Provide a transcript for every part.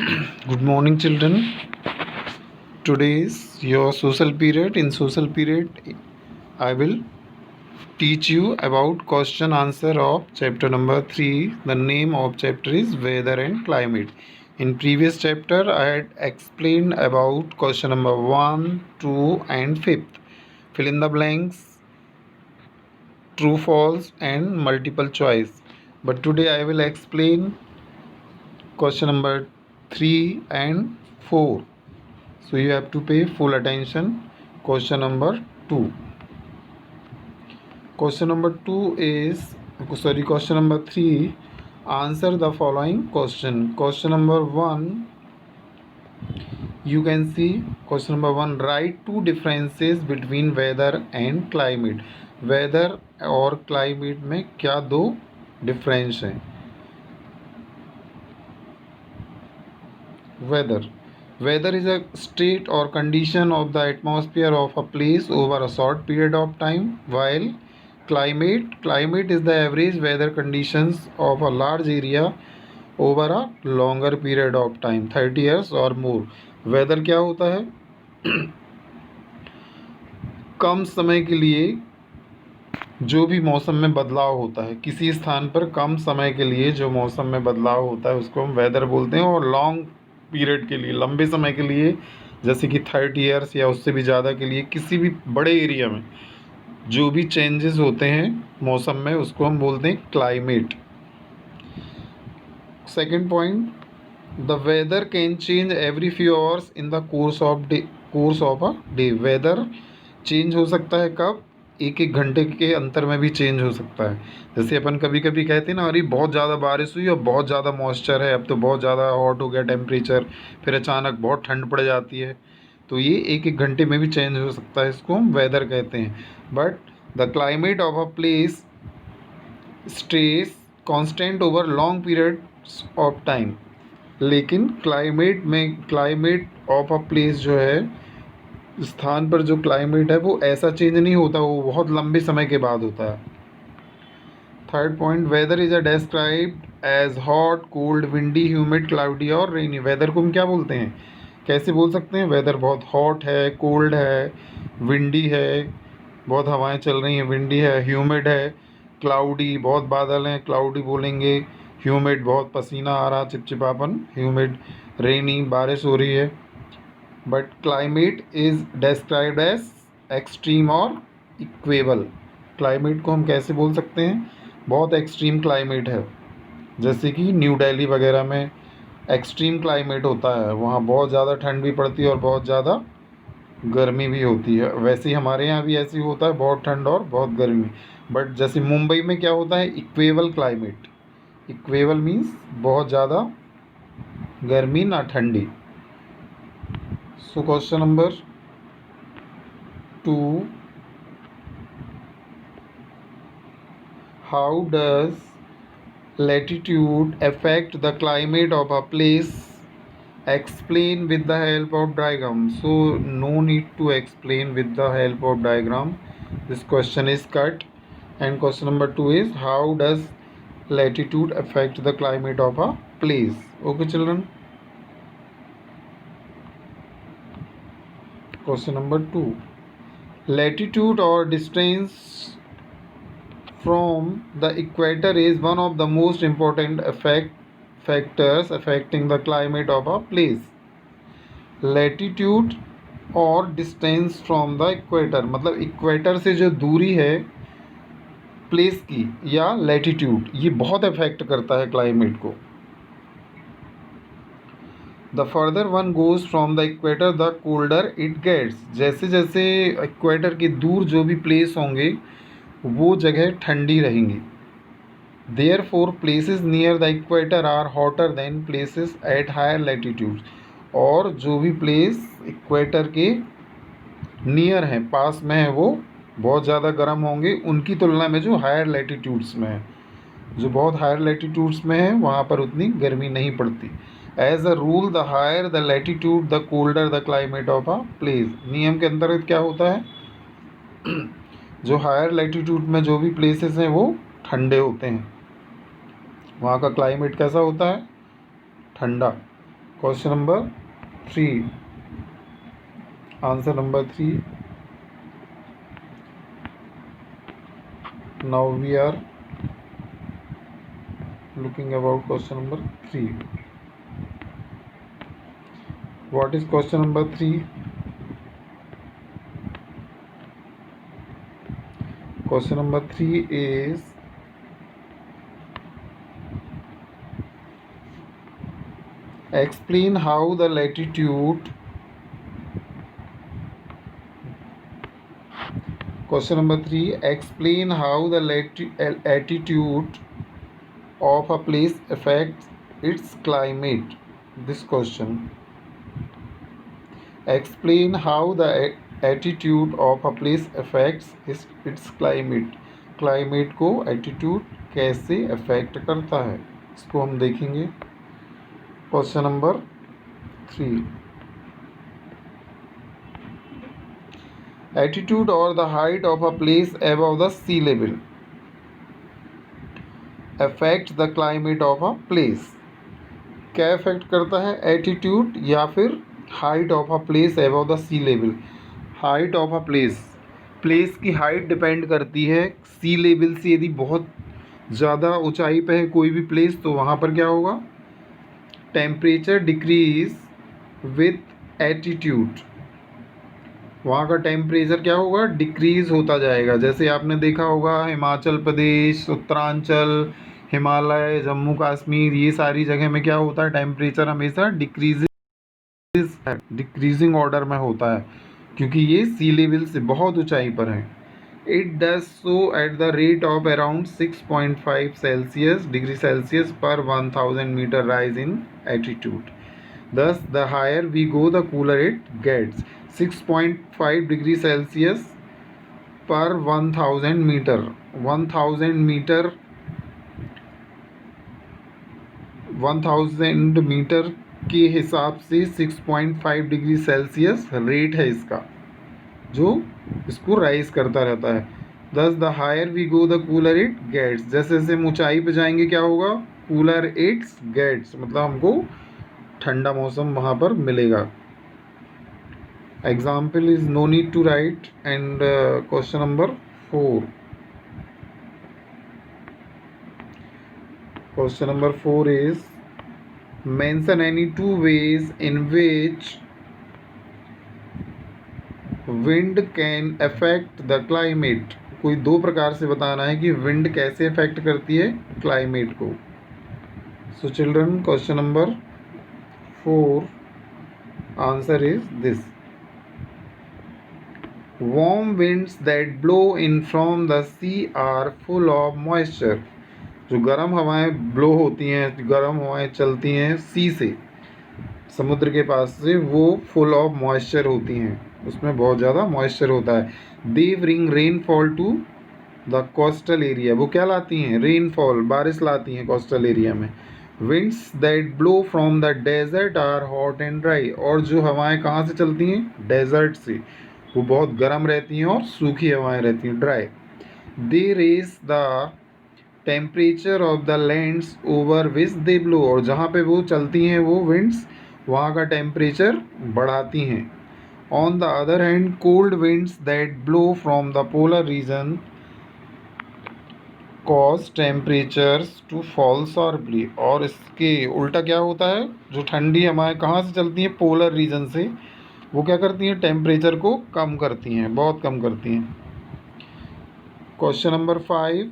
Good morning, children. Today is your social period. In social period, I will teach you about question answer of chapter number 3. The name of chapter is Weather and Climate. In previous chapter, I had explained about question number 1, 2, and 5th. Fill in the blanks, true, false, and multiple choice. But today I will explain question number 3 and 4. So you have to pay full attention. Question number 2. Question number 2 is question number 3. Answer the following question. Question number 1, you can see question number 1, write two differences between weather and climate. Weather और climate में क्या दो difference हैं? Weather is a state or condition of the atmosphere of a place over a short period of time, while climate is the average weather conditions of a large area over a longer period of time, 30 years or more. Weather क्या होता है? कम समय के लिए जो भी मौसम में बदलाव होता है, किसी स्थान पर कम समय के लिए जो मौसम में बदलाव होता है उसको हम वेदर बोलते हैं। और लॉन्ग पीरियड के लिए, लंबे समय के लिए, जैसे कि 30 ईयर्स या उससे भी ज़्यादा के लिए, किसी भी बड़े एरिया में जो भी चेंजेस होते हैं मौसम में उसको हम बोलते हैं climate. Second point, the weather can change every few hours in the course of a day. Weather change हो सकता है कब? एक एक घंटे के अंतर में भी चेंज हो सकता है। जैसे अपन कभी कभी कहते हैं ना, अरे बहुत ज़्यादा बारिश हुई और बहुत ज़्यादा मॉइस्चर है, अब तो बहुत ज़्यादा हॉट हो गया टेम्परेचर, फिर अचानक बहुत ठंड पड़ जाती है। तो ये एक एक घंटे में भी चेंज हो सकता है, इसको हम वेदर कहते हैं। But the climate of a place stage constant over long period of time. लेकिन क्लाइमेट ऑफ अ प्लेस जो है, स्थान पर जो क्लाइमेट है वो ऐसा चेंज नहीं होता, वो बहुत लंबे समय के बाद होता है। Third point, weather is a described as hot, cold, windy, humid, cloudy और रेनी। वेदर को हम क्या बोलते हैं, कैसे बोल सकते हैं? वेदर बहुत हॉट है, कोल्ड है, विंडी है, बहुत हवाएं चल रही हैं, विंडी है, ह्यूमिड है, क्लाउडी, बहुत बादल हैं, क्लाउडी बोलेंगे, ह्यूमिड, बहुत पसीना आ रहा, चिपचिपापन, ह्यूमिड, रेनी, बारिश हो रही है। But climate is described as extreme और इक्वेबल। क्लाइमेट को हम कैसे बोल सकते हैं? बहुत एक्सट्रीम क्लाइमेट है, जैसे कि न्यू दिल्ली वगैरह में एक्सट्रीम क्लाइमेट होता है, वहाँ बहुत ज़्यादा ठंड भी पड़ती है और बहुत ज़्यादा गर्मी भी होती है। वैसे ही हमारे यहाँ भी ऐसे ही होता है, बहुत ठंड और बहुत गर्मी। बट जैसे मुंबई में क्या होता है? Equal climate. इक्वेबल मीन्स बहुत ज़्यादा गर्मी ना ठंडी। So question number 2, how does latitude affect the climate of a place? Explain with the help of diagram. So no need to explain with the help of diagram. This question is cut. And question number 2 is, how does latitude affect the climate of a place? Okay children. Question number 2, latitude or distance from the equator is one of the most important factors affecting the climate of a place. Latitude और distance from the equator, मतलब equator से जो दूरी है place की, या latitude, ये बहुत इफेक्ट करता है क्लाइमेट को। The further one goes from the equator the colder it gets. जैसे जैसे इक्वेटर के दूर जो भी प्लेस होंगे वो जगह ठंडी रहेंगी। Therefore places near the equator are hotter than places at higher latitude. और जो भी प्लेस इक्वेटर के नियर हैं, पास में है, वो बहुत ज़्यादा गर्म होंगे उनकी तुलना में जो हायर लैटिट्यूड्स में है। जो बहुत हायर लैटिट्यूड्स में है वहाँ पर उतनी गर्मी नहीं पड़ती। As a rule the higher the latitude the colder the climate of a place. नियम के अंतर्गत क्या होता है? जो हायर लैटिट्यूड में जो भी प्लेसेस हैं वो ठंडे होते हैं, वहाँ का क्लाइमेट कैसा होता है? ठंडा। Question number 3. Answer number 3. Now we are looking about question number 3. What is question number 3? Question number 3 is explain how the latitude. Question number 3, explain how the attitude of a place affects its climate. This question. Explain how the attitude of a place affects its climate. Climate को attitude कैसे affect करता है, इसको हम देखेंगे. Question number 3. Attitude or the height of a place above the sea level affects the climate of a place. क्या affect करता है, एटीट्यूड या फिर height of a place above the sea level. Height of a place की height depend करती है सी level से. यदि बहुत ज़्यादा ऊंचाई पे है कोई भी प्लेस तो वहाँ पर क्या होगा, टेम्परेचर डिक्रीज विथ एटीट्यूड. वहाँ का टेम्परेचर क्या होगा, डिक्रीज़ होता जाएगा. जैसे आपने देखा होगा हिमाचल प्रदेश, उत्तरांचल, हिमालय, जम्मू कश्मीर, ये सारी जगह में क्या होता है, टेम्परेचर हमेशा डिक्रीजिंग ऑर्डर में होता है क्योंकि ये सी लेवल से बहुत ऊंचाई पर है. It does so at the rate of around 6.5 degree Celsius per 1000 metre rise in altitude. Thus, the higher we go, the cooler it gets. 6.5 degree Celsius per 1000 meter. 1000 metre के हिसाब से 6.5 डिग्री सेल्सियस रेट है इसका, जो इसको rise करता रहता है. Thus, the higher we go, the cooler it gets. जैसे जैसे हम ऊंचाई पे जाएंगे क्या होगा, cooler it gets, मतलब हमको ठंडा मौसम वहाँ पर मिलेगा. Example is no need to write. And question number 4. Question number 4 is mention any 2 ways in which wind can affect the climate. कोई 2 प्रकार से बताना है कि विंड कैसे अफेक्ट करती है क्लाइमेट को. So children, question number 4 answer is this. Warm winds that blow in from the sea are full of moisture. जो गर्म हवाएं ब्लो होती हैं, गर्म हवाएं चलती हैं सी से, समुद्र के पास से, वो फुल ऑफ मॉइस्चर होती हैं, उसमें बहुत ज़्यादा मॉइस्चर होता है. They bring rainfall to the coastal area. वो क्या लाती हैं, रेनफॉल, बारिश लाती हैं कोस्टल एरिया में. Winds that blow from the desert are hot and dry. और जो हवाएं कहाँ से चलती हैं, डेजर्ट से, वो बहुत गर्म रहती हैं और सूखी हवाएं रहती हैं, dry. They raise the temperature of the lands over which they blow. और जहाँ पे वो चलती हैं वो winds, वहाँ का टेम्परेचर बढ़ाती हैं. On the other hand, cold winds that blow from the polar region cause temperatures to fall sharply. और इसके उल्टा क्या होता है, जो ठंडी हवाएं कहाँ से चलती हैं, पोलर रीजन से, वो क्या करती हैं, टेम्परेचर को कम करती हैं, बहुत कम करती हैं. Question number 5.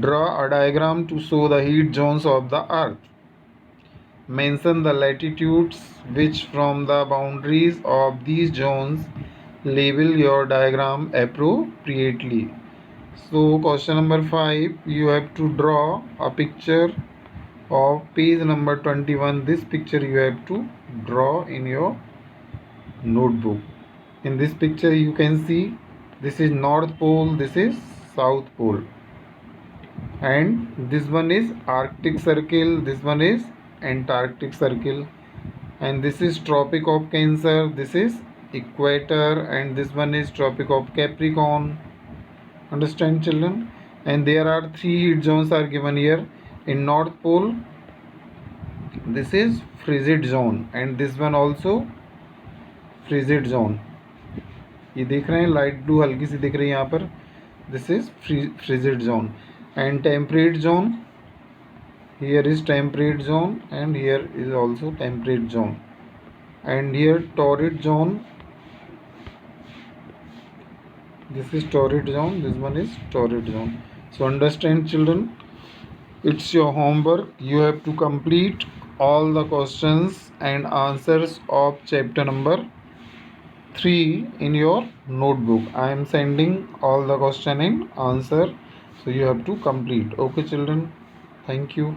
Draw a diagram to show the heat zones of the earth. Mention the latitudes which from the boundaries of these zones label your diagram appropriately. So question number 5, you have to draw a picture of page number 21. This picture you have to draw in your notebook. In this picture you can see this is North Pole, this is South Pole, and this one is Arctic Circle, this one is Antarctic Circle, and this is Tropic of Cancer, this is Equator, and this one is Tropic of Capricorn. Understand children? and there are 3 heat zones are given here. In North Pole, this is frigid zone, and this one also frigid zone. ये देख रहे हैं light blue हल्की सी दिख रही है यहाँ पर, this is frigid zone. And temperate zone, here is temperate zone and here is also temperate zone. And here torrid zone, this is torrid zone, this one is torrid zone. So understand children, it's your homework. You have to complete all the questions and answers of chapter number 3 in your notebook. I am sending all the question and answer, so you have to complete. Okay children, thank you.